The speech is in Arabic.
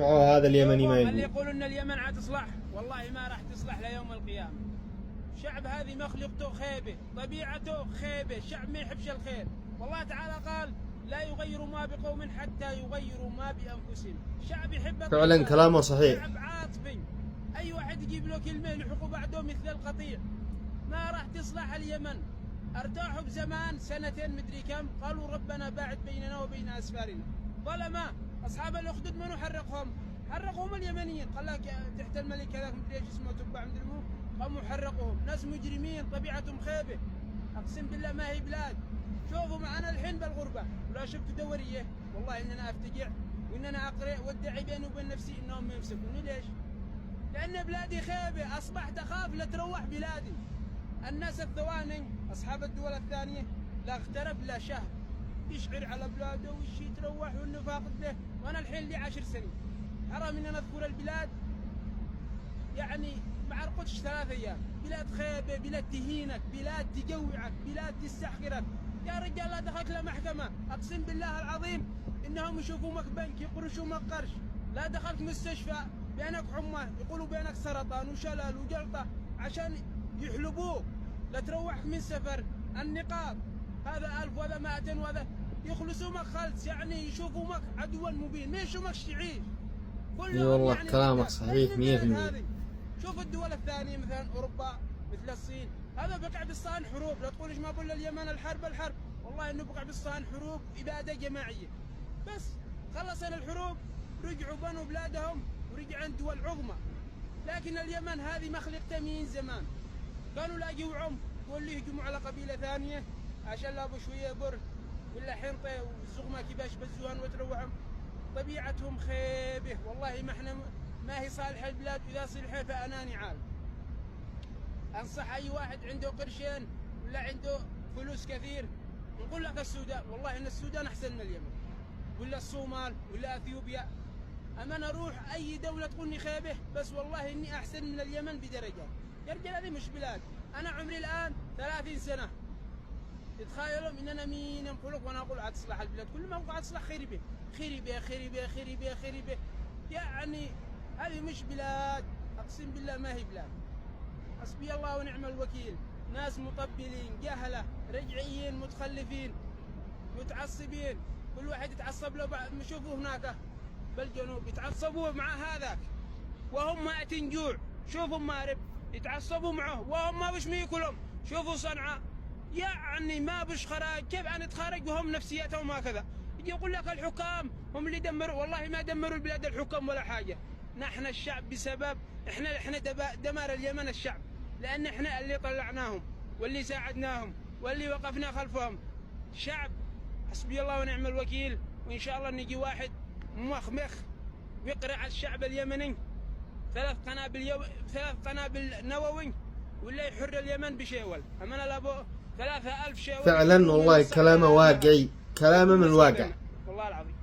هذا اليمني ما اللي يقول ان اليمن حتصلح والله ما راح تصلح ليوم القيامه. شعب هذه مخلوقته خيبه، طبيعته خيبه، شعب ما يحبش الخير. والله تعالى قال لا يغيروا ما بقوم حتى يغيروا ما بانفسهم. شعب يحب فعلا كلامه صحيح. شعب عاطفي، اي واحد يجيب له كلمه يلحقوا بعده مثل القطيع. ما راح تصلح اليمن. ارتاحوا بزمان سنتين مدري كم، قالوا ربنا باعد بيننا وبين اسفارنا. ظلما اصحاب الاخدود منو حرقهم؟ حرقهم اليمنيين. قال لك تحت الملك هذاك مدري ايش اسمه تبع مدري مو، قاموا حرقوهم. ناس مجرمين طبيعتهم خيبه، اقسم بالله ما هي بلاد. شوفوا معنا الحين بالغربه ولا شفت دوريه، والله اننا افتجع واننا اقرا وادعي بيني وبين نفسي انهم يمسكوني. ليش؟ لان بلادي خيبه، اصبحت اخاف لا تروح بلادي. الناس الثواني اصحاب الدول الثانيه لا اغترب لا شهر يشعر على بلاده وش يتروح والنفاق له. وانا الحين لي 10 سنين حرام ان انا اذكر البلاد، يعني ما عرفتش 3 ايام. بلاد خيبه، بلاد تهينك، بلاد تجوعك، بلاد تستحقرك. يا رجال لا دخلت لا محكمه، اقسم بالله العظيم انهم يشوفوك بنك يقرشوك قرش. لا دخلت مستشفى بينك حمى يقولوا بينك سرطان وشلل وجلطه عشان يحلبوك. لا تروحك من سفر النقاط هذا 1000 وهذا 200 وهذا يخلصوك خلص، يعني يشوفوك عدوا مبين، ما يشوفوكش تعيش. اي والله يعني كلامك صحيح 100%. شوف الدول الثانيه مثلا اوروبا مثل الصين، هذا بقع بالصهن حروب. لا تقول ايش ما بقول اليمن الحرب، والله انه بقع بالصهن حروب اباده جماعيه. بس خلصنا الحروب رجعوا بنوا بلادهم ورجعوا دول عظمى. لكن اليمن هذه مخلقتها من زمان، كانوا لا يجوعهم واللي يهجموا على قبيله ثانيه عشان لابوا شويه بر ولا حنطه وزغمه كباش بزوان وتروعهم. طبيعتهم خيبه، والله ما احنا ما هي صالحه البلاد. اذا صلحت فاناني عالم. انصح اي واحد عنده قرشين ولا عنده فلوس كثير، نقول لك السودان، والله ان السودان احسن من اليمن ولا الصومال ولا اثيوبيا. اما انا اروح اي دوله تقولني خيبه، بس والله اني احسن من اليمن بدرجات. يا رجال هذه مش بلاد. انا عمري الان 30 سنه، تتخيلوا اننا مين نقولك وانا اقول عاد تصلح البلاد. كل ما اقول عاد تصلح خربه خربه خربه خربه خربه، يعني هذه مش بلاد، اقسم بالله ما هي بلاد. حسبي الله ونعم الوكيل. ناس مطبلين جهله رجعيين متخلفين متعصبين، كل واحد يتعصب له. شوفوا هناك بالجنوب يتعصبوا مع هذاك وهم مائتين جوع. شوفوا مارب يتعصبوا معه وهم ما بش ياكلهم. شوفوا صنعاء يعني ما بش خراج، كيف أن يتخرج وهم نفسيتهم هكذا. يجي يقول لك الحكام هم اللي دمروا، والله ما دمروا البلاد الحكام ولا حاجة. نحن الشعب بسبب احنا دمار اليمن الشعب، لأن احنا اللي طلعناهم واللي ساعدناهم واللي وقفنا خلفهم. شعب حسبي الله ونعم الوكيل. وإن شاء الله نجي واحد مخمخ ويقرع الشعب اليمني 3 قنابل نووي ولا يحر اليمن بشيول. أما أنا لابو 3000 شيول. فعلا والله كلامه واقعي، كلامه من الواقع والله العظيم.